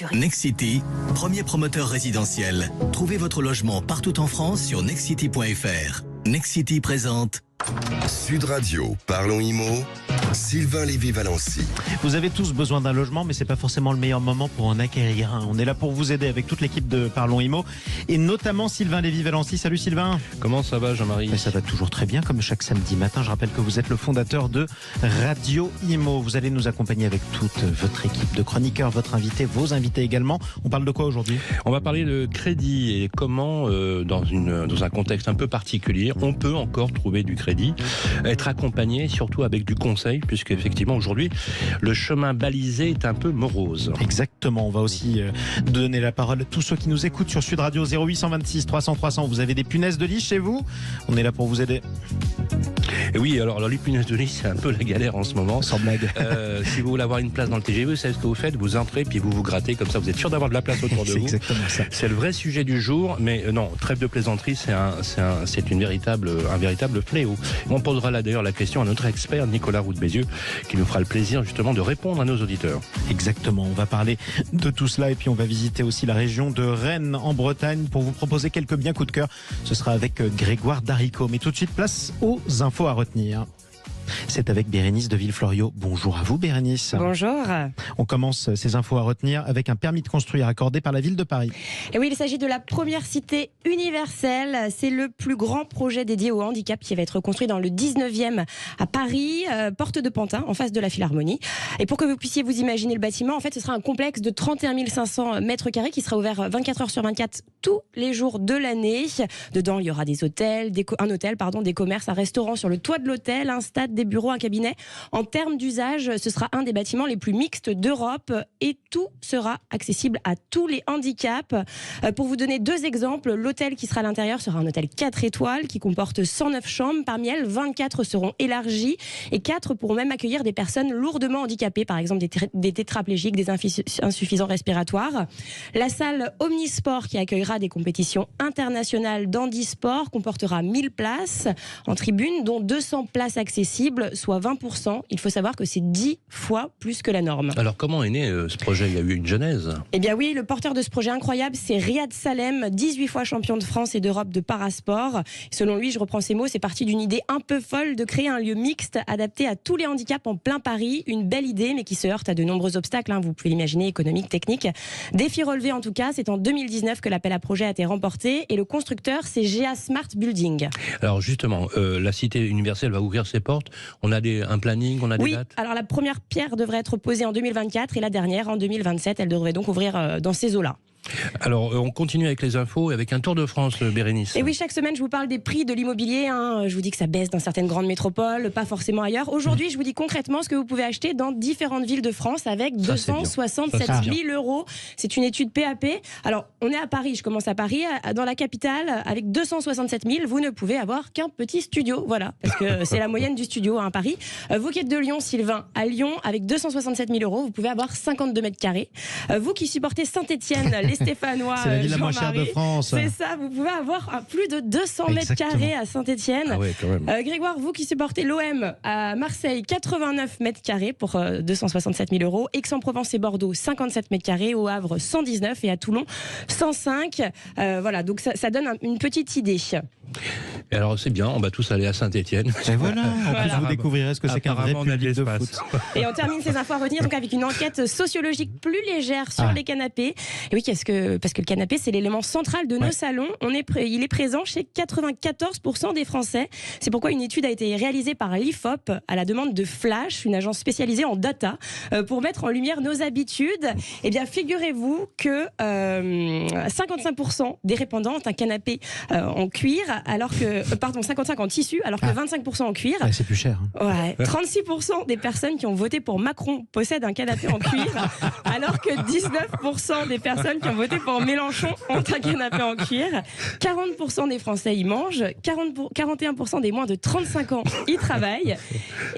assuré. Nexity, premier promoteur résidentiel. Trouvez votre logement partout en France sur nexity.fr. Nexity présente Sud Radio, Parlons Immo, Sylvain Lévy-Valency. Vous avez tous besoin d'un logement, mais c'est pas forcément le meilleur moment pour en acquérir un. On est là pour vous aider avec toute l'équipe de Parlons Immo et notamment Sylvain Lévy-Valency. Salut Sylvain. Comment ça va Jean-Marie ? Ça va toujours très bien, comme chaque samedi matin. Je rappelle que vous êtes le fondateur de Radio Immo. Vous allez nous accompagner avec toute votre équipe de chroniqueurs, votre invité, vos invités également. On parle de quoi aujourd'hui ? On va parler de crédit et comment, dans un contexte un peu particulier, on peut encore trouver du crédit, être accompagné, surtout avec du conseil, puisque effectivement aujourd'hui, le chemin balisé est un peu morose. Exactement. On va aussi donner la parole à tous ceux qui nous écoutent sur Sud Radio 0826 300 300. Vous avez des punaises de lit chez vous ? On est là pour vous aider. Et oui, alors les punaises de lit, c'est un peu la galère en ce moment. Sans blague. Si vous voulez avoir une place dans le TGV, vous savez ce que vous faites, vous entrez puis vous grattez, comme ça vous êtes sûr d'avoir de la place autour de vous. C'est exactement ça. C'est le vrai sujet du jour, mais non, trêve de plaisanterie, c'est un véritable fléau. On posera là d'ailleurs la question à notre expert Nicolas Roux de Bézieux, qui nous fera le plaisir justement de répondre à nos auditeurs. Exactement, on va parler de tout cela et puis on va visiter aussi la région de Rennes en Bretagne pour vous proposer quelques biens coup de cœur. Ce sera avec Grégoire Darico. Mais tout de suite, place aux infos à retenir. C'est avec Bérénice de Villefloriot. Bonjour à vous Bérénice. Bonjour. On commence ces infos à retenir avec un permis de construire accordé par la ville de Paris. Et oui, il s'agit de la première cité universelle. C'est le plus grand projet dédié au handicap qui va être construit dans le 19e à Paris, porte de Pantin, en face de la Philharmonie. Et pour que vous puissiez vous imaginer le bâtiment, en fait, ce sera un complexe de 31 500 mètres carrés qui sera ouvert 24 heures sur 24 tous les jours de l'année. Dedans, il y aura des hôtels, des commerces, un restaurant sur le toit de l'hôtel, un stade, des bureaux, un cabinet. En termes d'usage, ce sera un des bâtiments les plus mixtes d'Europe et tout sera accessible à tous les handicaps. Pour vous donner deux exemples, l'hôtel qui sera à l'intérieur sera un hôtel 4 étoiles qui comporte 109 chambres. Parmi elles, 24 seront élargies et 4 pourront même accueillir des personnes lourdement handicapées, par exemple des tétraplégiques, des insuffisants respiratoires. La salle Omnisport qui accueillera des compétitions internationales d'handisport comportera 1000 places en tribune, dont 200 places accessibles, soit 20%. Il faut savoir que c'est 10 fois plus que la norme. Alors comment est né ce projet ? Il y a eu une genèse ? Eh bien oui, le porteur de ce projet incroyable, c'est Riyad Salem, 18 fois champion de France et d'Europe de parasport. Selon lui, je reprends ses mots, c'est parti d'une idée un peu folle de créer un lieu mixte adapté à tous les handicaps en plein Paris. Une belle idée, mais qui se heurte à de nombreux obstacles, vous pouvez l'imaginer, économiques, techniques. Défi relevé en tout cas, c'est en 2019 que l'appel à projet a été remporté et le constructeur, c'est GA Smart Building. Alors justement, la cité universelle va ouvrir ses portes. On a un planning, on a des dates ? Alors la première pierre devrait être posée en 2024 et la dernière en 2027. Elle devrait donc ouvrir dans ces eaux-là. Alors, on continue avec les infos, avec un tour de France, Bérénice. Et oui, chaque semaine, je vous parle des prix de l'immobilier. Je vous dis que ça baisse dans certaines grandes métropoles, pas forcément ailleurs. Aujourd'hui, je vous dis concrètement ce que vous pouvez acheter dans différentes villes de France avec 267 000 euros. C'est une étude PAP. Alors, on est à Paris, je commence à Paris. Dans la capitale, avec 267 000, vous ne pouvez avoir qu'un petit studio. Voilà, parce que c'est la moyenne du studio à Paris. Vous qui êtes de Lyon, Sylvain, à Lyon, avec 267 000 euros, vous pouvez avoir 52 mètres carrés. Vous qui supportez Saint-Étienne, les Stéphanois, c'est la ville la moins chère de France. C'est ça, vous pouvez avoir plus de 200 mètres carrés à Saint-Étienne. Ah ouais, quand même. Grégoire, vous qui supportez l'OM à Marseille, 89 mètres carrés pour 267 000 euros. Aix-en-Provence et Bordeaux, 57 mètres carrés. Au Havre, 119 et à Toulon, 105. Voilà, donc ça donne une petite idée. Et alors c'est bien, on va tous aller à Saint-Étienne. Et voilà, en plus vous découvrirez ce que c'est qu'un vrai public de foot. Et on termine ces infos à retenir donc avec une enquête sociologique plus légère sur les canapés. Et oui, parce que le canapé, c'est l'élément central de nos salons. Il est présent chez 94% des Français. C'est pourquoi une étude a été réalisée par l'IFOP à la demande de Flash, une agence spécialisée en data, pour mettre en lumière nos habitudes. Eh bien, figurez-vous que 55% des répondants ont un canapé en cuir, alors que 55 en tissu, alors que 25% en cuir. C'est plus cher. Ouais. 36% des personnes qui ont voté pour Macron possèdent un canapé en cuir, alors que 19% des personnes qui ont voté pour Mélenchon entre un canapé en cuir. 40% des Français y mangent, 41% des moins de 35 ans y travaillent.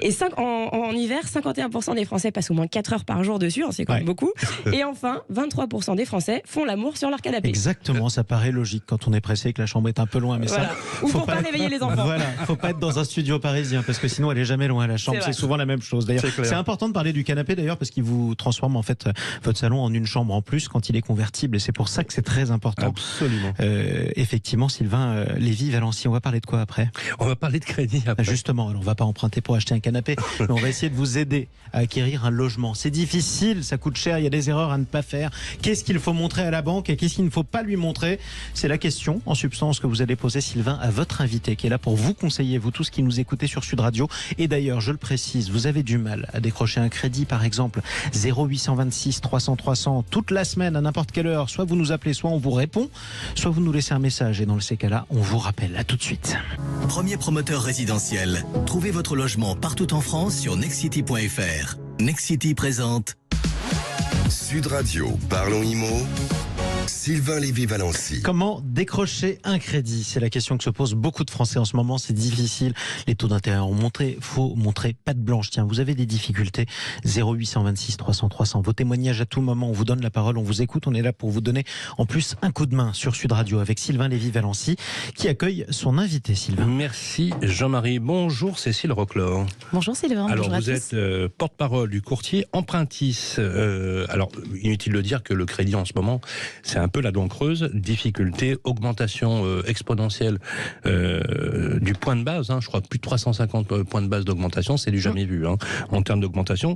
Et en hiver, 51% des Français passent au moins 4 heures par jour dessus, hein, c'est quand même beaucoup. Et enfin, 23% des Français font l'amour sur leur canapé. Exactement, ça paraît logique quand on est pressé et que la chambre est un peu loin. Mais voilà. ça, ou pour pas réveiller les enfants. Voilà, faut pas être dans un studio parisien parce que sinon elle est jamais loin la chambre. C'est souvent la même chose. D'ailleurs, c'est important de parler du canapé d'ailleurs parce qu'il vous transforme en fait votre salon en une chambre en plus quand il est convertible et c'est pour ça que c'est très important. Absolument. Effectivement, Sylvain Lévy-Valency, on va parler de quoi après ? On va parler de crédit après. Justement, alors on va pas emprunter pour acheter un canapé, mais on va essayer de vous aider à acquérir un logement. C'est difficile, ça coûte cher, il y a des erreurs à ne pas faire. Qu'est-ce qu'il faut montrer à la banque et qu'est-ce qu'il ne faut pas lui montrer ? C'est la question en substance que vous allez poser, Sylvain, à votre invité qui est là pour vous conseiller, vous tous qui nous écoutez sur Sud Radio. Et d'ailleurs, je le précise, vous avez du mal à décrocher un crédit, par exemple 0826 300 300 toute la semaine à n'importe quelle heure. Soit vous nous appelez, soit on vous répond, soit vous nous laissez un message et dans ces cas-là, on vous rappelle. À tout de suite. Premier promoteur résidentiel. Trouvez votre logement partout en France sur nextcity.fr. Nextcity présente Sud Radio, parlons IMO. Sylvain Lévy-Valency. Comment décrocher un crédit ? C'est la question que se posent beaucoup de Français en ce moment. C'est difficile. Les taux d'intérêt ont monté. Faut montrer patte blanche. Tiens, vous avez des difficultés. 0826 300 300. Vos témoignages à tout moment. On vous donne la parole. On vous écoute. On est là pour vous donner en plus un coup de main sur Sud Radio avec Sylvain Lévy-Valency qui accueille son invité. Sylvain. Merci Jean-Marie. Bonjour Cécile Roclor. Bonjour Sylvain. Alors bonjour vous êtes porte-parole du courtier Empruntis. Alors inutile de dire que le crédit en ce moment, c'est un peu la dent creuse, difficulté, augmentation exponentielle du point de base, hein, je crois plus de 350 points de base d'augmentation, c'est du jamais vu hein, en termes d'augmentation.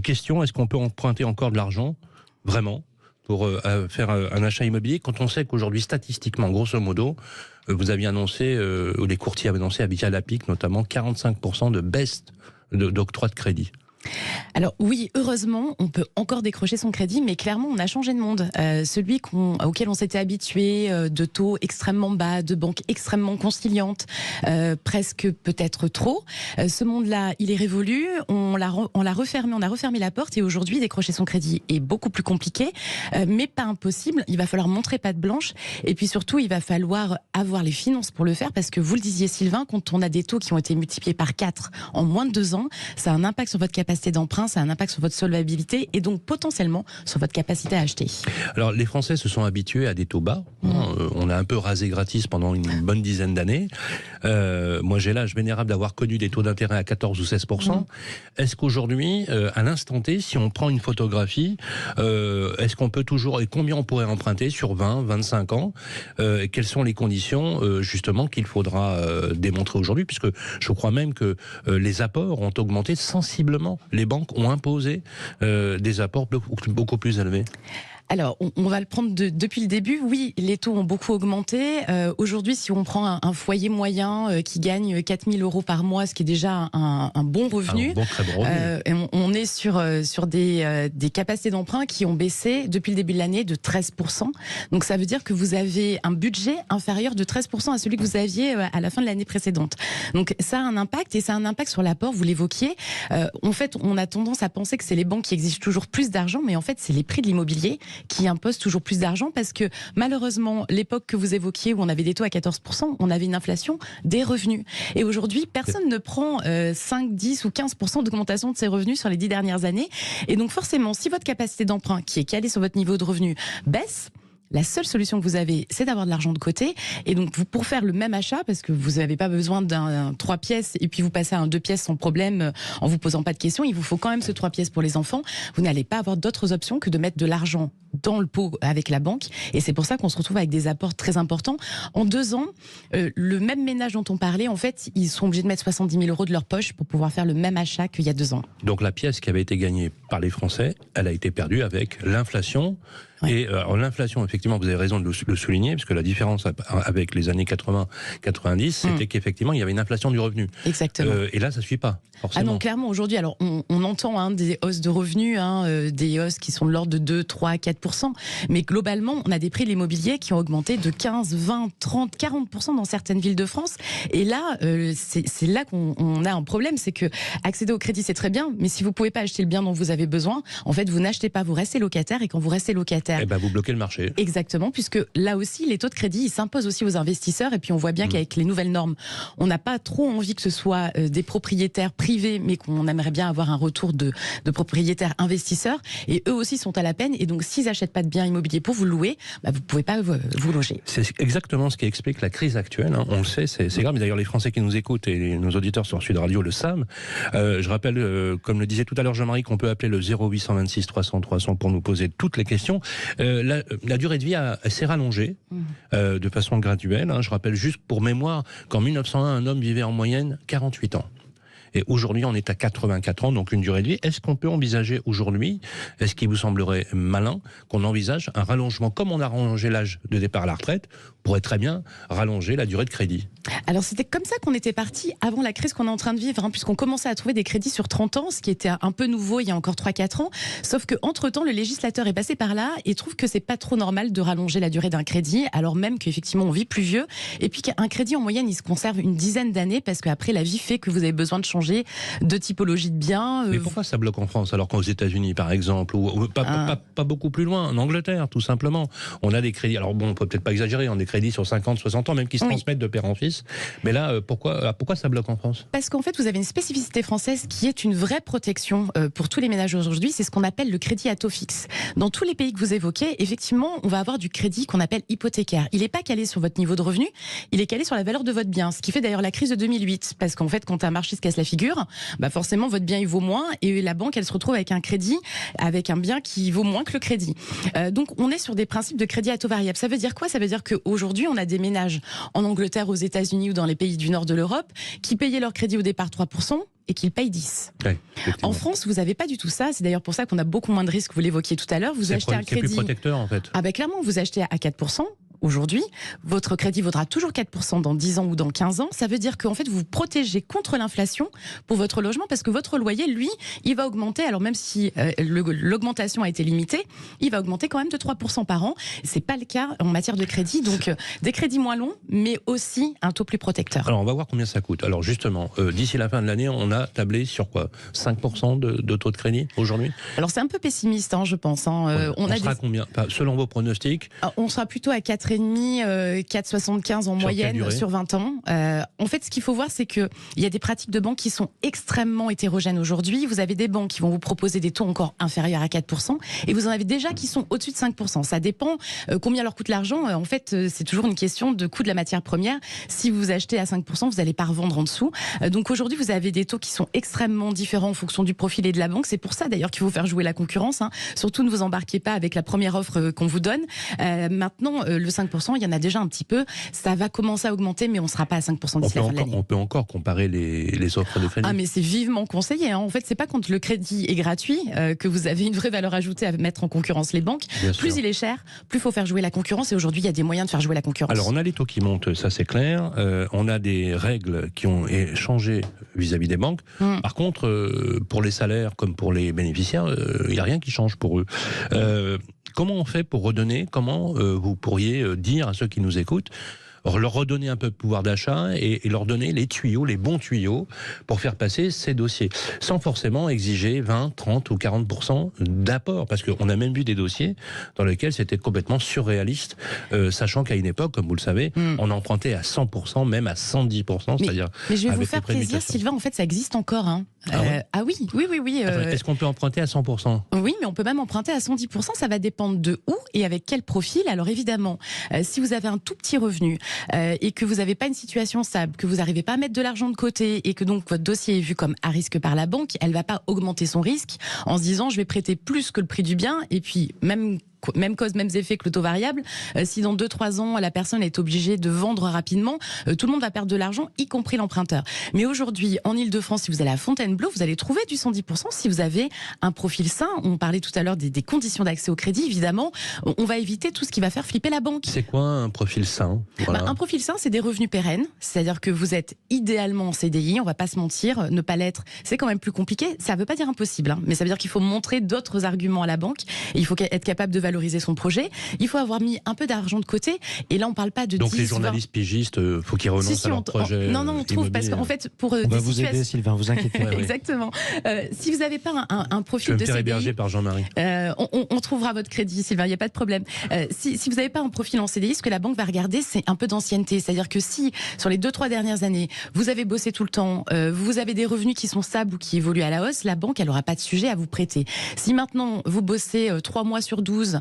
Question, est-ce qu'on peut emprunter encore de l'argent, vraiment, pour faire un achat immobilier, quand on sait qu'aujourd'hui, statistiquement, grosso modo, vous aviez annoncé, ou les courtiers avaient annoncé, via la PIC notamment, 45% de baisse d'octroi de crédit. Alors oui, heureusement, on peut encore décrocher son crédit, mais clairement, on a changé de monde. Celui auquel on s'était habitué, de taux extrêmement bas, de banques extrêmement conciliantes, presque peut-être trop. Ce monde-là, il est révolu. On l'a refermé, on a refermé la porte, et aujourd'hui, décrocher son crédit est beaucoup plus compliqué, mais pas impossible. Il va falloir montrer patte blanche, et puis surtout, il va falloir avoir les finances pour le faire, parce que vous le disiez, Sylvain, quand on a des taux qui ont été multipliés par 4 en moins de 2 ans, ça a un impact sur votre capacité d'emprunt, ça a un impact sur votre solvabilité et donc potentiellement sur votre capacité à acheter. Alors les Français se sont habitués à des taux bas. On a un peu rasé gratis pendant une bonne dizaine d'années. Moi j'ai l'âge vénérable d'avoir connu des taux d'intérêt à 14 ou 16%. Est-ce qu'aujourd'hui, à l'instant T, si on prend une photographie, est-ce qu'on peut toujours, et combien on pourrait emprunter sur 20, 25 ans et quelles sont les conditions justement qu'il faudra démontrer aujourd'hui, puisque je crois même que les apports ont augmenté sensiblement. Les banques ont imposé des apports beaucoup plus élevés. Alors, on va le prendre depuis le début. Oui, les taux ont beaucoup augmenté. Aujourd'hui, si on prend un foyer moyen qui gagne 4 000 € par mois, ce qui est déjà un bon revenu, très bon revenu. On est sur des capacités d'emprunt qui ont baissé depuis le début de l'année de 13%. Donc, ça veut dire que vous avez un budget inférieur de 13% à celui que vous aviez à la fin de l'année précédente. Donc, ça a un impact, et ça a un impact sur l'apport, vous l'évoquiez. En fait, on a tendance à penser que c'est les banques qui exigent toujours plus d'argent, mais en fait, c'est les prix de l'immobilier qui impose toujours plus d'argent, parce que malheureusement, l'époque que vous évoquiez où on avait des taux à 14%, on avait une inflation des revenus. Et aujourd'hui, personne ne prend 5, 10 ou 15% d'augmentation de ses revenus sur les 10 dernières années. Et donc forcément, si votre capacité d'emprunt, qui est calée sur votre niveau de revenu, baisse, la seule solution que vous avez, c'est d'avoir de l'argent de côté. Et donc, pour faire le même achat, parce que vous n'avez pas besoin d'un 3 pièces et puis vous passez à un 2 pièces sans problème en vous posant pas de questions, il vous faut quand même ce 3 pièces pour les enfants. Vous n'allez pas avoir d'autres options que de mettre de l'argent dans le pot avec la banque. Et c'est pour ça qu'on se retrouve avec des apports très importants. En 2 ans, le même ménage dont on parlait, en fait, ils sont obligés de mettre 70 000 € de leur poche pour pouvoir faire le même achat qu'il y a 2 ans. Donc la pièce qui avait été gagnée par les Français, elle a été perdue avec l'inflation. Ouais. Et l'inflation, effectivement, vous avez raison de le souligner, parce que la différence avec les années 80-90, c'était qu'effectivement, il y avait une inflation du revenu. Exactement. Et là, ça ne suffit pas, forcément. Ah non, clairement, aujourd'hui, alors on entend des hausses de revenus, des hausses qui sont de l'ordre de 2, 3, 4%. 4%. Mais globalement, on a des prix de l'immobilier qui ont augmenté de 15, 20, 30, 40% dans certaines villes de France. Et là, c'est là qu'on a un problème, c'est que accéder au crédit, c'est très bien, mais si vous pouvez pas acheter le bien dont vous avez besoin, en fait, vous n'achetez pas, vous restez locataire, et quand vous restez locataire... Eh ben, vous bloquez le marché. Exactement, puisque là aussi, les taux de crédit, ils s'imposent aussi aux investisseurs, et puis on voit bien qu'avec les nouvelles normes, on n'a pas trop envie que ce soit des propriétaires privés, mais qu'on aimerait bien avoir un retour de propriétaires investisseurs, et eux aussi sont à la peine, et donc s'ils n'achètent pas de biens immobiliers pour vous louer, vous ne pouvez pas vous loger. C'est exactement ce qui explique la crise actuelle, hein. On le sait, c'est grave, mais d'ailleurs les Français qui nous écoutent et nos auditeurs sur Sud Radio le savent. Je rappelle, comme le disait tout à l'heure Jean-Marie, qu'on peut appeler le 0826 300 300 pour nous poser toutes les questions. La durée de vie s'est rallongée de façon graduelle, hein. Je rappelle juste pour mémoire qu'en 1901, un homme vivait en moyenne 48 ans. Et aujourd'hui, on est à 84 ans, donc une durée de vie. Est-ce qu'on peut envisager aujourd'hui, est-ce qu'il vous semblerait malin qu'on envisage un rallongement, comme on a rallongé l'âge de départ à la retraite, pourrait très bien rallonger la durée de crédit? Alors c'était comme ça qu'on était parti avant la crise qu'on est en train de vivre, hein, puisqu'on commençait à trouver des crédits sur 30 ans, ce qui était un peu nouveau il y a encore 3-4 ans. Sauf qu'entre-temps, le législateur est passé par là et trouve que c'est pas trop normal de rallonger la durée d'un crédit, alors même qu'effectivement on vit plus vieux. Et puis qu'un crédit en moyenne, il se conserve une dizaine d'années, parce qu'après la vie fait que vous avez besoin de changer de typologie de biens. Mais pourquoi ça bloque en France, alors qu'aux États-Unis par exemple, ou pas beaucoup plus loin, en Angleterre tout simplement, on a des crédits, alors bon, on peut peut-être pas exagérer, on a des crédits sur 50, 60 ans, même qui se transmettent de père en fils. Mais là, pourquoi ça bloque en France? Parce qu'en fait, vous avez une spécificité française qui est une vraie protection pour tous les ménages aujourd'hui, c'est ce qu'on appelle le crédit à taux fixe. Dans tous les pays que vous évoquez, effectivement, on va avoir du crédit qu'on appelle hypothécaire. Il n'est pas calé sur votre niveau de revenu, il est calé sur la valeur de votre bien, ce qui fait d'ailleurs la crise de 2008, parce qu'en fait, quand un marché se casse la figure, forcément, votre bien, il vaut moins, et la banque, elle se retrouve avec un crédit, avec un bien qui vaut moins que le crédit. Donc, on est sur des principes de crédit à taux variable. Ça veut dire quoi? Ça veut dire qu'aujourd'hui, on a des ménages en Angleterre, aux États-Unis ou dans les pays du nord de l'Europe qui payaient leur crédit au départ 3% et qu'ils payent 10. Ouais, en France, vous n'avez pas du tout ça. C'est d'ailleurs pour ça qu'on a beaucoup moins de risques. Vous l'évoquiez tout à l'heure. Vous achetez un crédit. C'est plus protecteur en fait. Clairement, vous achetez à 4%. Aujourd'hui, votre crédit vaudra toujours 4% dans 10 ans ou dans 15 ans. Ça veut dire qu'en fait, vous vous protégez contre l'inflation pour votre logement, parce que votre loyer, lui, il va augmenter. Alors même si l'augmentation a été limitée, il va augmenter quand même de 3% par an. C'est pas le cas en matière de crédit. Donc des crédits moins longs, mais aussi un taux plus protecteur. Alors on va voir combien ça coûte. Alors justement, d'ici la fin de l'année, on a tablé sur quoi? 5% de taux de crédit aujourd'hui? Alors c'est un peu pessimiste, hein, je pense. Hein. On sera combien? Selon vos pronostics? On sera plutôt à 4,5, 4,75 en moyenne sur 20 ans. En fait, ce qu'il faut voir, c'est qu'il y a des pratiques de banque qui sont extrêmement hétérogènes aujourd'hui. Vous avez des banques qui vont vous proposer des taux encore inférieurs à 4%, et vous en avez déjà qui sont au-dessus de 5%. Ça dépend combien leur coûte l'argent. En fait, c'est toujours une question de coût de la matière première. Si vous achetez à 5%, vous n'allez pas revendre en dessous. Donc aujourd'hui, vous avez des taux qui sont extrêmement différents en fonction du profil et de la banque. C'est pour ça d'ailleurs qu'il faut faire jouer la concurrence. Hein. Surtout, ne vous embarquez pas avec la première offre qu'on vous donne. Maintenant, le 5%, il y en a déjà un petit peu. Ça va commencer à augmenter, mais on ne sera pas à 5% d'ici la fin de l'année. On peut encore comparer les offres de crédit. Mais c'est vivement conseillé. Hein. En fait, c'est pas quand le crédit est gratuit que vous avez une vraie valeur ajoutée à mettre en concurrence les banques. Plus il est cher, plus il faut faire jouer la concurrence. Et aujourd'hui, il y a des moyens de faire jouer la concurrence. Alors, on a les taux qui montent, ça c'est clair. On a des règles qui ont changé vis-à-vis des banques. Par contre, pour les salaires comme pour les bénéficiaires, il n'y a rien qui change pour eux. Comment on fait pour redonner? Comment vous pourriez dire à ceux qui nous écoutent, leur redonner un peu de pouvoir d'achat et leur donner les tuyaux, les bons tuyaux pour faire passer ces dossiers, sans forcément exiger 20, 30 ou 40% d'apport, parce qu'on a même vu des dossiers dans lesquels c'était complètement surréaliste, sachant qu'à une époque, comme vous le savez, on empruntait à 100%, même à 110%, c'est-à-dire mais je vais vous faire plaisir, Sylvain, en fait ça existe encore. Hein. Oui. Est-ce qu'on peut emprunter à 100%? Oui, mais on peut même emprunter à 110%, ça va dépendre de où et avec quel profil. Alors évidemment, si vous avez un tout petit revenu, et que vous n'avez pas une situation stable, que vous n'arrivez pas à mettre de l'argent de côté et que donc votre dossier est vu comme à risque par la banque, elle ne va pas augmenter son risque en se disant je vais prêter plus que le prix du bien, et puis même cause, mêmes effets que le taux variable. Si dans 2-3 ans, la personne est obligée de vendre rapidement, tout le monde va perdre de l'argent, y compris l'emprunteur. Mais aujourd'hui, en Ile-de-France, si vous allez à Fontainebleau, vous allez trouver du 110% si vous avez un profil sain. On parlait tout à l'heure des conditions d'accès au crédit. Évidemment, on va éviter tout ce qui va faire flipper la banque. C'est quoi un profil sain? Un profil sain, c'est des revenus pérennes. C'est-à-dire que vous êtes idéalement en CDI, on va pas se mentir, ne pas l'être, c'est quand même plus compliqué. Ça veut pas dire impossible, hein, mais ça veut dire qu'il faut montrer d'autres arguments à la banque. Et il faut être capable de valoriser valoriser son projet, il faut avoir mis un peu d'argent de côté. Et là, on parle pas de Donc 10, les journalistes pigistes, faut qu'ils renoncent à leur projet. Non, on trouve, parce qu'en fait, pour On va vous aider, Sylvain, vous inquiétez pas. Exactement. Si vous n'avez pas un profil Je vais de me faire CDI, héberger par Jean-Marie. on trouvera votre crédit, Sylvain, il n'y a pas de problème. Si vous n'avez pas un profil en CDI, ce que la banque va regarder, c'est un peu d'ancienneté. C'est-à-dire que si, sur les 2-3 dernières années, vous avez bossé tout le temps, vous avez des revenus qui sont stables ou qui évoluent à la hausse, la banque, elle n'aura pas de sujet à vous prêter. Si maintenant, vous bossez 3 mois sur 12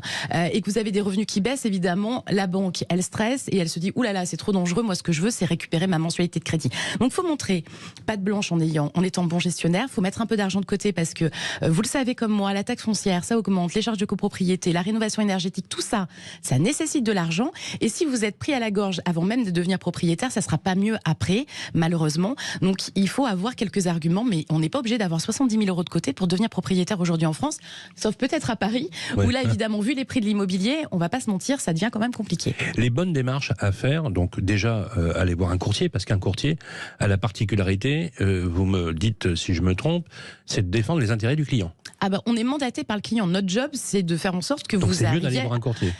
et que vous avez des revenus qui baissent, évidemment, la banque, elle stresse et elle se dit « Ouh là là, c'est trop dangereux, moi ce que je veux, c'est récupérer ma mensualité de crédit ». Donc, il faut montrer patte blanche en étant bon gestionnaire. Il faut mettre un peu d'argent de côté parce que, vous le savez comme moi, la taxe foncière, ça augmente, les charges de copropriété, la rénovation énergétique, tout ça, ça nécessite de l'argent. Et si vous êtes pris à la gorge avant même de devenir propriétaire, ça sera pas mieux après, malheureusement. Donc, il faut avoir quelques arguments, mais on n'est pas obligé d'avoir 70 000 € de côté pour devenir propriétaire aujourd'hui en France, sauf peut-être à Paris, où là, évidemment, vu les prix de l'immobilier, on va pas se mentir, ça devient quand même compliqué. Les bonnes démarches à faire, donc déjà, aller voir un courtier, parce qu'un courtier a la particularité, vous me dites si je me trompe, c'est de défendre les intérêts du client. Ah ben, on est mandaté par le client. Notre job, c'est de faire en sorte que donc vous c'est arriviez... mieux d'aller voir un courtier.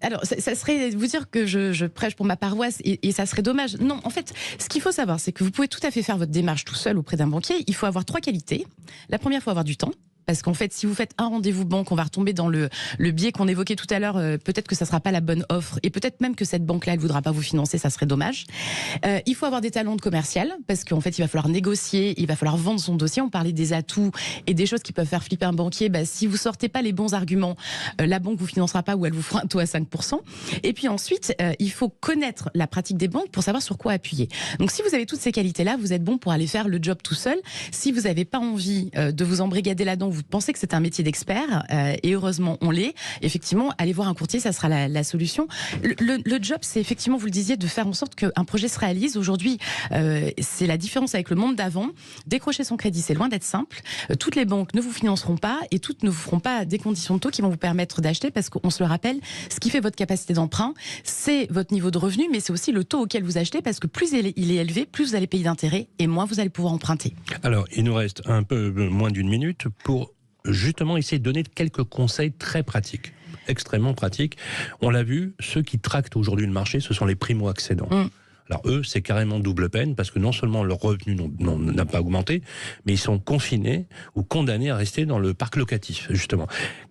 Alors, ça serait vous dire que je prêche pour ma paroisse et ça serait dommage. Non, en fait, ce qu'il faut savoir, c'est que vous pouvez tout à fait faire votre démarche tout seul auprès d'un banquier. Il faut avoir 3 qualités. La première, il faut avoir du temps. Parce qu'en fait, si vous faites un rendez-vous banque, on va retomber dans le biais qu'on évoquait tout à l'heure. Peut-être que ça sera pas la bonne offre, et peut-être même que cette banque-là, elle voudra pas vous financer. Ça serait dommage. Il faut avoir des talents de commercial, parce qu'en fait, il va falloir négocier, il va falloir vendre son dossier. On parlait des atouts et des choses qui peuvent faire flipper un banquier. Si vous sortez pas les bons arguments, la banque vous financera pas ou elle vous fera un taux à 5%. Et puis ensuite, il faut connaître la pratique des banques pour savoir sur quoi appuyer. Donc, si vous avez toutes ces qualités-là, vous êtes bon pour aller faire le job tout seul. Si vous n'avez pas envie de vous embrigader là-dedans, vous pensez que c'est un métier d'expert, et heureusement on l'est, effectivement, aller voir un courtier, ça sera la solution. Le job, c'est effectivement, vous le disiez, de faire en sorte qu'un projet se réalise. Aujourd'hui, c'est la différence avec le monde d'avant. Décrocher son crédit, c'est loin d'être simple. Toutes les banques ne vous financeront pas et toutes ne vous feront pas des conditions de taux qui vont vous permettre d'acheter, parce qu'on se le rappelle, ce qui fait votre capacité d'emprunt, c'est votre niveau de revenu, mais c'est aussi le taux auquel vous achetez, parce que plus il est élevé, plus vous allez payer d'intérêt et moins vous allez pouvoir emprunter. Alors, il nous reste un peu moins d'une minute pour justement essayer de donner quelques conseils très pratiques, extrêmement pratiques. On l'a vu, ceux qui tractent aujourd'hui le marché, ce sont les primo-accédants. Alors eux, c'est carrément double peine, parce que non seulement leur revenu n'a pas augmenté, mais ils sont confinés ou condamnés à rester dans le parc locatif, justement.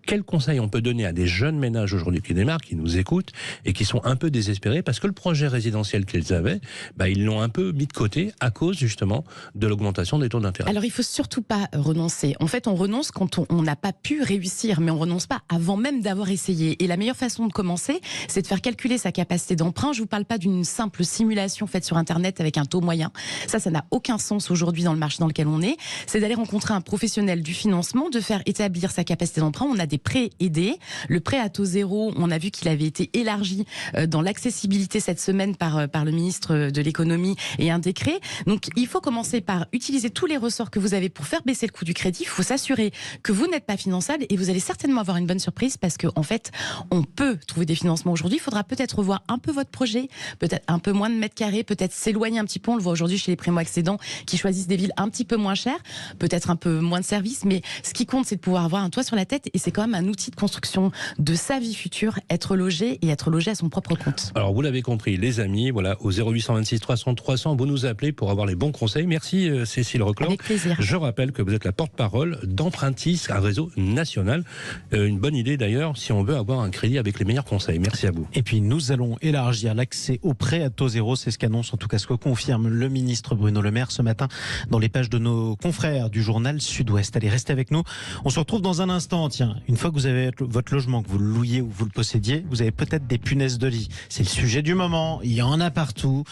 Quel conseil on peut donner à des jeunes ménages aujourd'hui qui démarrent, qui nous écoutent et qui sont un peu désespérés parce que le projet résidentiel qu'ils avaient, ils l'ont un peu mis de côté à cause justement de l'augmentation des taux d'intérêt? Alors il faut surtout pas renoncer. En fait, on renonce quand on n'a pas pu réussir, mais on renonce pas avant même d'avoir essayé. Et la meilleure façon de commencer, c'est de faire calculer sa capacité d'emprunt. Je vous parle pas d'une simple simulation faite sur Internet avec un taux moyen. Ça n'a aucun sens aujourd'hui dans le marché dans lequel on est. C'est d'aller rencontrer un professionnel du financement, de faire établir sa capacité d'emprunt. On a des prêts aidés. Le prêt à taux zéro, on a vu qu'il avait été élargi dans l'accessibilité cette semaine par le ministre de l'économie et un décret. Donc, il faut commencer par utiliser tous les ressorts que vous avez pour faire baisser le coût du crédit. Il faut s'assurer que vous n'êtes pas finançable et vous allez certainement avoir une bonne surprise, parce qu'en fait, on peut trouver des financements aujourd'hui. Il faudra peut-être revoir un peu votre projet, peut-être un peu moins de mètres carrés, peut-être s'éloigner un petit peu. On le voit aujourd'hui chez les primo-accédants qui choisissent des villes un petit peu moins chères, peut-être un peu moins de services, mais ce qui compte, c'est de pouvoir avoir un toit sur la tête, et c'est quand même un outil de construction de sa vie future, être logé à son propre compte. Alors vous l'avez compris, les amis, voilà, au 0826 300 300, vous nous appelez pour avoir les bons conseils. Merci Cécile Reclor. Avec plaisir. Je rappelle que vous êtes la porte-parole d'Empruntis, un réseau national. Une bonne idée d'ailleurs si on veut avoir un crédit avec les meilleurs conseils. Merci à vous. Et puis nous allons élargir l'accès au prêt à taux zéro, c'est ce qu'annonce, en tout cas ce que confirme le ministre Bruno Le Maire ce matin dans les pages de nos confrères du journal Sud-Ouest. Allez, restez avec nous. On se retrouve dans un instant. Tiens, une fois que vous avez votre logement, que vous le louiez ou vous le possédiez, vous avez peut-être des punaises de lit. C'est le sujet du moment. Il y en a partout.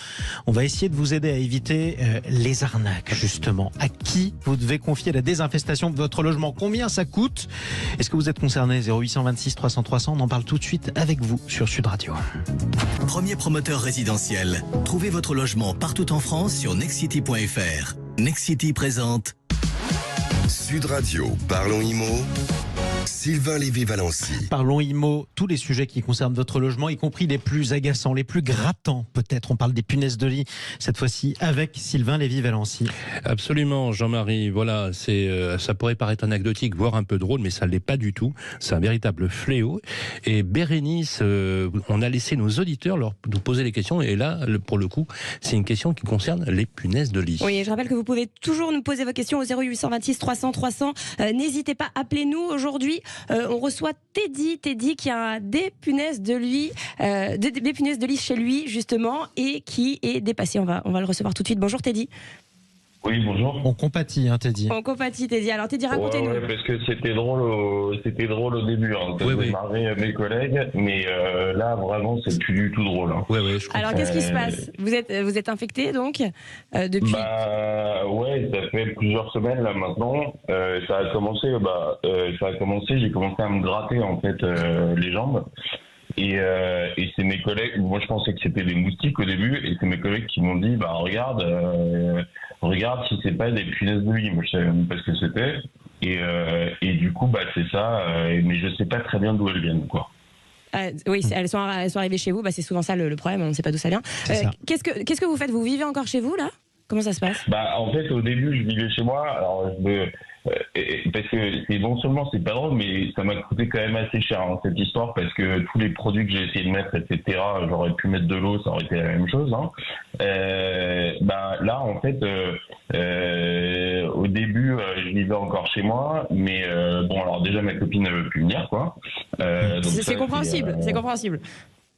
On va essayer de vous aider à éviter les arnaques, justement. À qui vous devez confier la désinfestation de votre logement? Combien ça coûte? Est-ce que vous êtes concerné? 0826 300 300. On en parle tout de suite avec vous sur Sud Radio. Premier promoteur résidentiel. Trouvez votre logement partout en France sur nexity.fr. Nexity présente Sud Radio, parlons IMO. Sylvain Lévy-Valency. Parlons IMO, tous les sujets qui concernent votre logement, y compris les plus agaçants, les plus grattants peut-être. On parle des punaises de lit, cette fois-ci avec Sylvain Lévy-Valency. Absolument, Jean-Marie. Voilà, ça pourrait paraître anecdotique, voire un peu drôle, mais ça ne l'est pas du tout. C'est un véritable fléau. Et Bérénice, on a laissé nos auditeurs nous poser les questions. Et là, pour le coup, c'est une question qui concerne les punaises de lit. Oui, je rappelle que vous pouvez toujours nous poser vos questions au 0826 300 300. N'hésitez pas, appelez-nous. Aujourd'hui, on reçoit Teddy qui a des punaises de lit, des punaises de lit chez lui justement, et qui est dépassé. On va le recevoir tout de suite. Bonjour Teddy. Oui, bonjour. On compatit, Teddy. On compatit, Teddy. Alors Teddy, racontez-nous. Ouais, parce que c'était drôle au début. Ça faisait marrer mes collègues, mais là vraiment c'est plus du tout drôle. Alors qu'est-ce qui se passe ? Vous êtes infecté donc depuis ? Ouais, ça fait plusieurs semaines là maintenant. Ça a commencé. J'ai commencé à me gratter en fait les jambes. Et c'est mes collègues, moi je pensais que c'était des moustiques au début, et c'est mes collègues qui m'ont dit regarde si c'est pas des punaises de lit. Moi je savais même pas ce que c'était, et du coup c'est ça, mais je sais pas très bien d'où elles viennent quoi. Oui, elles sont arrivées chez vous, c'est souvent ça le problème, on ne sait pas d'où ça vient. Qu'est-ce que vous faites ? Vous vivez encore chez vous là ? Comment ça se passe ? En fait au début je vivais chez moi, alors parce que non seulement c'est pas drôle, mais ça m'a coûté quand même assez cher cette histoire, parce que tous les produits que j'ai essayé de mettre, etc., j'aurais pu mettre de l'eau, ça aurait été la même chose. Là en fait, au début je vivais encore chez moi, mais alors déjà ma copine ne veut plus venir quoi. C'est compréhensible, c'est compréhensible.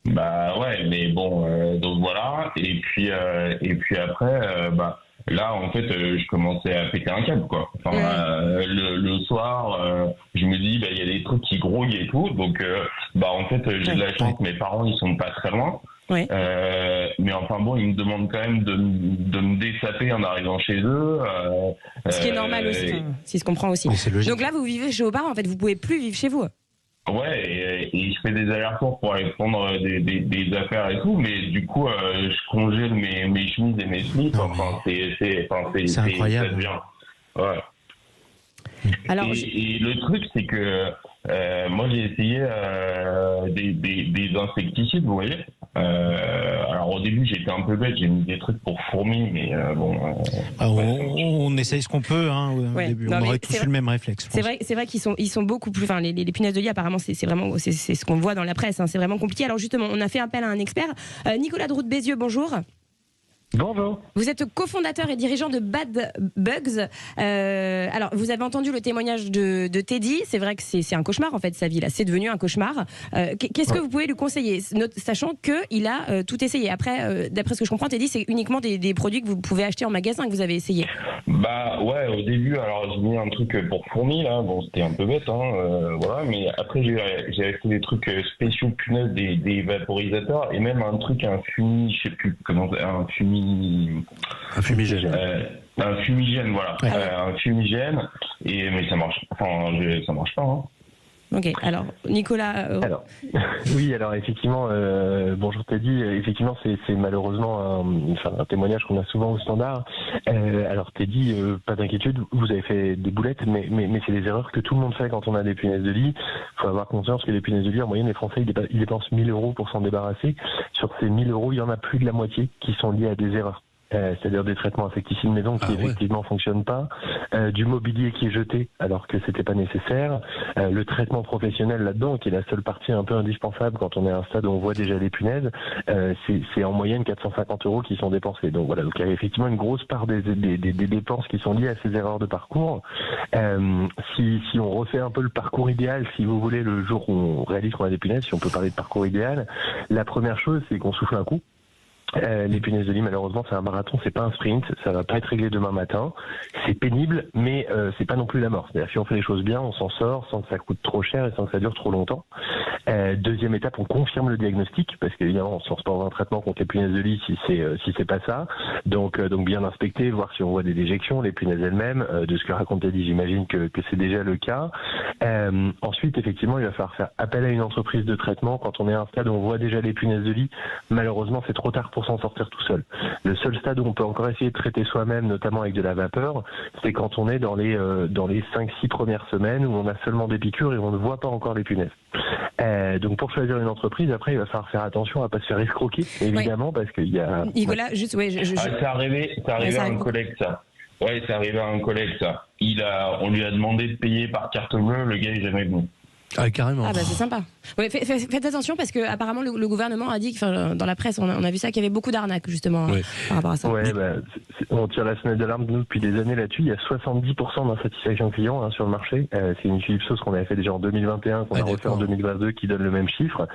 Ouais, mais bon, donc voilà, et puis après là, en fait, je commençais à péter un câble, quoi. Le soir, je me dis, il y a des trucs qui grouillent et tout. Donc, en fait, j'ai de la chance. Mes parents, ils sont pas très loin. Ouais. Mais enfin bon, ils me demandent quand même de me dessaper en arrivant chez eux. Ce qui est normal aussi, si je comprends aussi. Donc là, vous vivez chez vos parents. En fait, vous pouvez plus vivre chez vous. Ouais, et je fais des allers-retours pour aller prendre des affaires et tout, mais du coup, je congèle mes chemises et mes slips. C'est incroyable. Ça devient. Ouais. Alors, et le truc, c'est que moi, j'ai essayé des insecticides, vous voyez. Alors au début, j'étais un peu bête, j'ai mis des trucs pour fourmis, mais on essaye ce qu'on peut. Au début, on aurait tous eu le même réflexe. C'est vrai qu'ils sont beaucoup plus. Enfin, les punaises de lit, apparemment, c'est ce qu'on voit dans la presse. C'est vraiment compliqué. Alors justement, on a fait appel à un expert, Nicolas Drout-Bézieux. Bonjour. Bonjour. Vous êtes cofondateur et dirigeant de Bad Bugs. Alors, vous avez entendu le témoignage de Teddy. C'est vrai que c'est un cauchemar, en fait, sa vie. Là, c'est devenu un cauchemar. Qu'est-ce que vous pouvez lui conseiller, sachant qu'il a tout essayé. Après, d'après ce que je comprends, Teddy, c'est uniquement des produits que vous pouvez acheter en magasin que vous avez essayé. Ouais, au début, alors j'ai mis un truc pour fourmis, là. Bon, c'était un peu bête, voilà. Mais après, j'ai acheté des trucs spéciaux punaises, des vaporisateurs, et même un truc, un fumigène, je sais plus comment, un fumigène, voilà. Ouais. Un fumigène, mais ça marche. Ça marche pas. Ok, alors Nicolas. Oui, alors effectivement, bonjour Teddy. Effectivement, c'est malheureusement un témoignage qu'on a souvent au standard. Alors Teddy, pas d'inquiétude, vous avez fait des boulettes, mais c'est des erreurs que tout le monde fait quand on a des punaises de lit. Il faut avoir conscience que les punaises de lit, en moyenne, les Français ils dépensent 1 000 € pour s'en débarrasser. Sur ces 1 000 €, il y en a plus de la moitié qui sont liés à des erreurs. C'est-à-dire des traitements insecticides maison qui effectivement fonctionnent pas, du mobilier qui est jeté alors que c'était pas nécessaire, le traitement professionnel là-dedans qui est la seule partie un peu indispensable quand on est à un stade où on voit déjà les punaises, c'est en moyenne 450 € qui sont dépensés. Donc voilà, donc il y a effectivement une grosse part des dépenses qui sont liées à ces erreurs de parcours. Si on refait un peu le parcours idéal, si vous voulez, le jour où on réalise qu'on a des punaises, si on peut parler de parcours idéal, la première chose c'est qu'on souffle un coup. Les punaises de lit, malheureusement, c'est un marathon, c'est pas un sprint, ça va pas être réglé demain matin. C'est pénible, mais c'est pas non plus la mort. C'est-à-dire si on fait les choses bien, on s'en sort sans que ça coûte trop cher et sans que ça dure trop longtemps. Deuxième étape, on confirme le diagnostic, parce qu'évidemment, si on se porte un traitement contre les punaises de lit, si c'est pas ça, donc bien inspecter, voir si on voit des déjections, les punaises elles-mêmes, de ce que raconte Teddy, j'imagine que c'est déjà le cas. Ensuite, effectivement, il va falloir faire appel à une entreprise de traitement quand on est à un stade où on voit déjà les punaises de lit. Malheureusement, c'est trop tard pour s'en sortir tout seul. Le seul stade où on peut encore essayer de traiter soi-même, notamment avec de la vapeur, c'est quand on est dans les 5-6 premières semaines où on a seulement des piqûres et on ne voit pas encore les punaises. Donc pour choisir une entreprise, après il va falloir faire attention à pas se faire escroquer, évidemment, parce qu'il y a... Nicolas, juste, c'est arrivé à un collègue, ça. Ouais, c'est arrivé à un collègue, ça. On lui a demandé de payer par carte bleue, le gars il est jamais venu. Ah, carrément. Ah bah c'est sympa. Ouais, faites attention parce que apparemment le gouvernement a dit que dans la presse on a vu ça qu'il y avait beaucoup d'arnaques justement par rapport à ça. Ouais, on tire la sonnette d'alarme nous depuis des années là-dessus. Il y a 70% d'insatisfaction client sur le marché. C'est une étude Ipsos qu'on avait fait déjà en 2021, qu'on a refait en 2022, qui donne le même chiffre.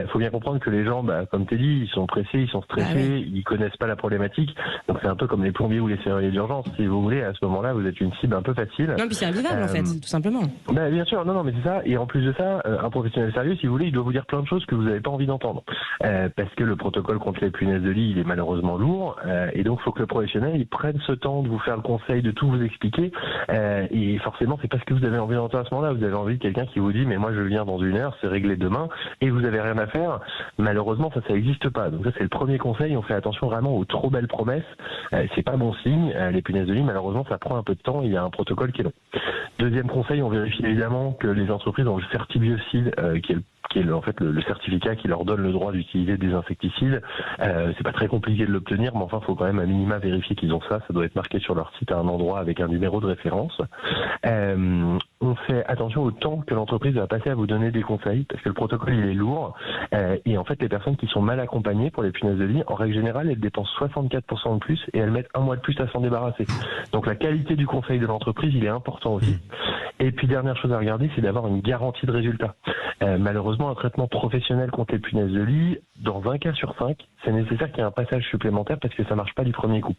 Faut bien comprendre que les gens, comme t'as dit, ils sont pressés, ils sont stressés, ils connaissent pas la problématique. Donc c'est un peu comme les plombiers ou les serruriers d'urgence. Si vous voulez, à ce moment-là, vous êtes une cible un peu facile. Non, puis c'est invivable en fait, tout simplement. Bien sûr, non, mais c'est ça. Et en plus de ça, un professionnel sérieux, si vous voulez, il doit vous dire plein de choses que vous n'avez pas envie d'entendre. Parce que le protocole contre les punaises de lit, il est malheureusement lourd. Et donc, il faut que le professionnel, il prenne ce temps de vous faire le conseil, de tout vous expliquer. Et forcément, c'est pas ce que vous avez envie d'entendre à ce moment-là. Vous avez envie de quelqu'un qui vous dit, mais moi, je viens dans 1 heure, c'est réglé demain, et vous avez rien à faire. Malheureusement, ça n'existe pas. Donc ça, c'est le premier conseil. On fait attention vraiment aux trop belles promesses. C'est pas bon signe. Les punaises de lit, malheureusement, ça prend un peu de temps. Il y a un protocole qui est long. Deuxième conseil, on vérifie évidemment que les entreprises ont le certibiocide, qui est en fait le certificat qui leur donne le droit d'utiliser des insecticides. C'est pas très compliqué de l'obtenir, mais enfin, il faut quand même à minima vérifier qu'ils ont ça. Ça doit être marqué sur leur site à un endroit avec un numéro de référence. On fait attention au temps que l'entreprise va passer à vous donner des conseils, parce que le protocole il est lourd. Et en fait, les personnes qui sont mal accompagnées pour les punaises de lit, en règle générale, elles dépensent 64% de plus et elles mettent 1 mois de plus à s'en débarrasser. Donc la qualité du conseil de l'entreprise, il est important aussi. Et puis dernière chose à regarder, c'est d'avoir une garantie de résultat. Malheureusement, un traitement professionnel contre les punaises de lit, dans 1 cas sur 5, c'est nécessaire qu'il y ait un passage supplémentaire parce que ça marche pas du premier coup.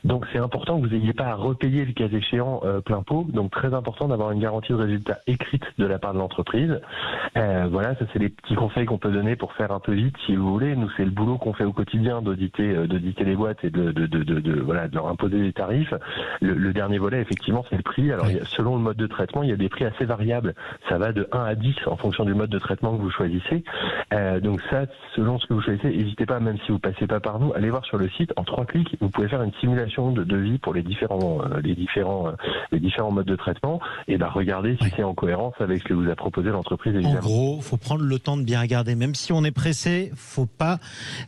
Donc c'est important que vous n'ayez pas à repayer le cas échéant plein pot. Donc très important d'avoir une garantie de résultat écrite de la part de l'entreprise. Voilà, ça c'est les petits conseils qu'on peut donner pour faire un peu vite si vous voulez. Nous c'est le boulot qu'on fait au quotidien d'auditer les boîtes et de leur imposer des tarifs. Le dernier volet effectivement c'est le prix. Alors selon le mode de traitement, il y a des prix assez variables. Ça va de 1 à 10 en fonction du mode de traitement que vous choisissez. Donc ça, selon ce que vous choisissez, n'hésitez pas, même si vous passez pas par nous, allez voir sur le site. En 3 clics, vous pouvez faire une simulation de devis pour les différents modes de traitement et regarder si c'est en cohérence avec ce que vous a proposé l'entreprise. Évidemment. En gros, faut prendre le temps de bien regarder. Même si on est pressé, faut pas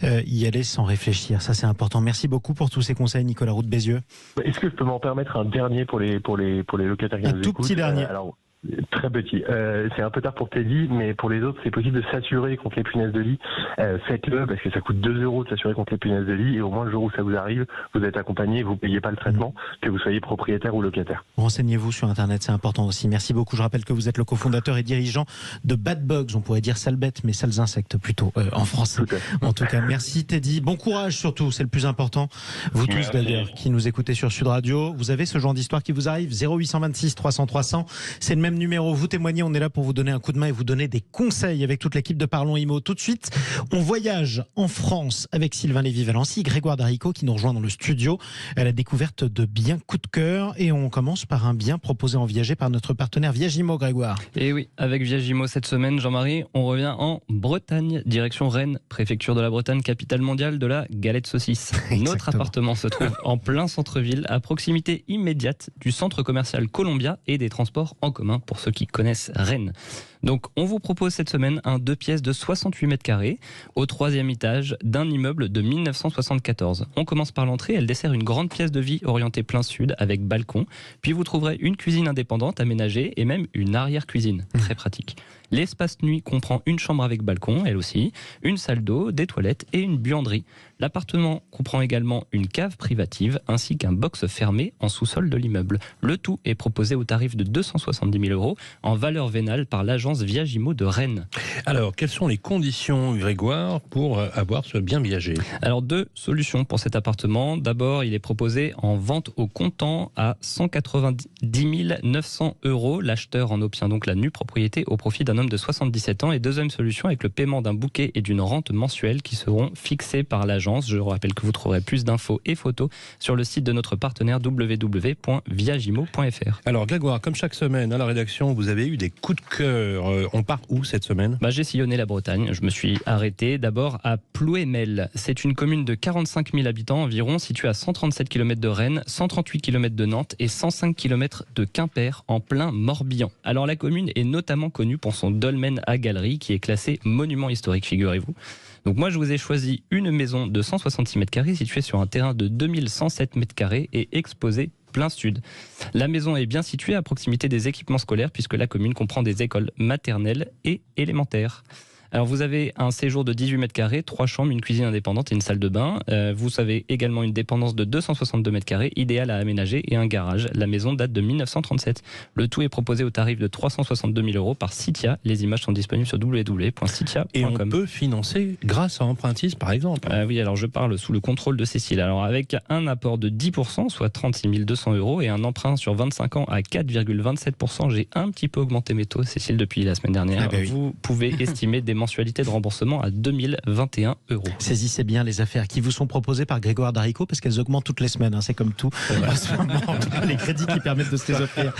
y aller sans réfléchir. Ça, c'est important. Merci beaucoup pour tous ces conseils, Nicolas Roux de Bézieux. Est-ce que je peux m'en permettre un dernier pour les locataires qui nous écoutent ? Un tout petit dernier. Très petit. C'est un peu tard pour Teddy, mais pour les autres, c'est possible de s'assurer contre les punaises de lit. Faites-le parce que ça coûte 2 € de s'assurer contre les punaises de lit et au moins le jour où ça vous arrive, vous êtes accompagné, vous ne payez pas le traitement, que vous soyez propriétaire ou locataire. Renseignez-vous sur Internet, c'est important aussi. Merci beaucoup. Je rappelle que vous êtes le cofondateur et dirigeant de Bad Bugs. On pourrait dire sales bêtes, mais sales insectes plutôt en français. En tout cas, merci Teddy. Bon courage surtout, c'est le plus important. Vous tous d'ailleurs qui nous écoutez sur Sud Radio, vous avez ce genre d'histoire qui vous arrive. 0826 300 300. C'est le même numéro, vous témoignez, on est là pour vous donner un coup de main et vous donner des conseils avec toute l'équipe de Parlons Immo. Tout de suite, on voyage en France avec Sylvain Lévy-Valency, Grégoire Daricot qui nous rejoint dans le studio à la découverte de biens coup de cœur et on commence par un bien proposé en viager par notre partenaire Viagimo, Grégoire. Et oui, avec Viagimo cette semaine, Jean-Marie, on revient en Bretagne, direction Rennes, préfecture de la Bretagne, capitale mondiale de la galette saucisse. Notre appartement se trouve en plein centre-ville, à proximité immédiate du centre commercial Columbia et des transports en commun pour ceux qui connaissent Rennes. Donc on vous propose cette semaine un 2 pièces de 68 mètres carrés au 3e étage d'un immeuble de 1974. On commence par l'entrée, elle dessert une grande pièce de vie orientée plein sud avec balcon, puis vous trouverez une cuisine indépendante aménagée et même une arrière-cuisine, très pratique. L'espace nuit comprend une chambre avec balcon, elle aussi, une salle d'eau, des toilettes et une buanderie. L'appartement comprend également une cave privative ainsi qu'un box fermé en sous-sol de l'immeuble. Le tout est proposé au tarif de 270 000 € en valeur vénale par l'agence l'agence Viagimo de Rennes. Alors, quelles sont les conditions, Grégoire, pour avoir ce bien viager? Alors, 2 solutions pour cet appartement. D'abord, il est proposé en vente au comptant à 190 900 €. L'acheteur en obtient donc la nue propriété au profit d'un homme de 77 ans. Et deuxième solution, avec le paiement d'un bouquet et d'une rente mensuelle qui seront fixés par l'agence. Je rappelle que vous trouverez plus d'infos et photos sur le site de notre partenaire www.viagimo.fr. Alors, Grégoire, comme chaque semaine à la rédaction, vous avez eu des coups de cœur. On part où cette semaine? J'ai sillonné la Bretagne. Je me suis arrêté d'abord à Plouémel. C'est une commune de 45 000 habitants environ, située à 137 km de Rennes, 138 km de Nantes et 105 km de Quimper, en plein Morbihan. Alors la commune est notamment connue pour son dolmen à galerie qui est classé monument historique, figurez-vous. Donc moi je vous ai choisi une maison de 166 m² située sur un terrain de 2107 m² et exposée plein sud. La maison est bien située à proximité des équipements scolaires puisque la commune comprend des écoles maternelles et élémentaires. Alors vous avez un séjour de 18 m², 3 chambres, une cuisine indépendante et une salle de bain. Vous avez également une dépendance de 262 m², idéale à aménager, et un garage. La maison date de 1937. Le tout est proposé au tarif de 362 000 € par Citia. Les images sont disponibles sur www.citia.com. Et on peut financer grâce à Empruntis, par exemple. Oui, alors je parle sous le contrôle de Cécile. Alors avec un apport de 10%, soit 36 200 €, et un emprunt sur 25 ans à 4,27%, j'ai un petit peu augmenté mes taux, Cécile, depuis la semaine dernière. Vous pouvez estimer des mensualité de remboursement à 2021 €. Saisissez bien les affaires qui vous sont proposées par Grégoire Daricot parce qu'elles augmentent toutes les semaines, c'est comme tout en ce moment, les crédits qui permettent de se les offrir.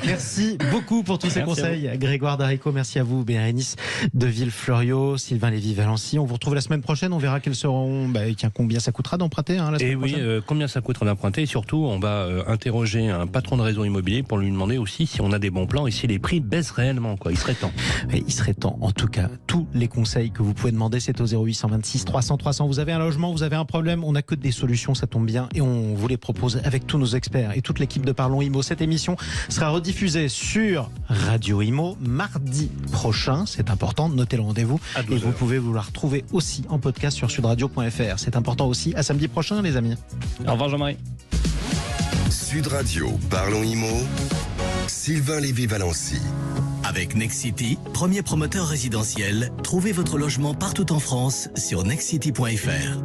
Merci beaucoup pour tous ces conseils, Grégoire Daricot. Merci à vous, Bérénice de Villefloriot, Sylvain Lévy-Valency. On vous retrouve la semaine prochaine, on verra quelles seront, combien ça coûtera d'emprunter la semaine prochaine. Combien ça coûtera d'emprunter, et surtout on va interroger un patron de réseau immobilier pour lui demander aussi si on a des bons plans et si les prix baissent réellement, il serait temps. Et il serait temps, en tout cas. Tous les conseils que vous pouvez demander, c'est au 0826 300 300. Vous avez un logement, vous avez un problème, on n'a que des solutions, ça tombe bien, et on vous les propose avec tous nos experts et toute l'équipe de Parlons Immo. Cette émission sera rediffusée sur Radio Immo mardi prochain, c'est important, notez le rendez-vous, et vous pouvez vous la retrouver aussi en podcast sur sudradio.fr. C'est important aussi. À samedi prochain, les amis. Au revoir, Jean-Marie. Sud Radio, Parlons Immo, Sylvain Lévy-Valency. Avec Nexity, premier promoteur résidentiel, trouvez votre logement partout en France sur nexity.fr.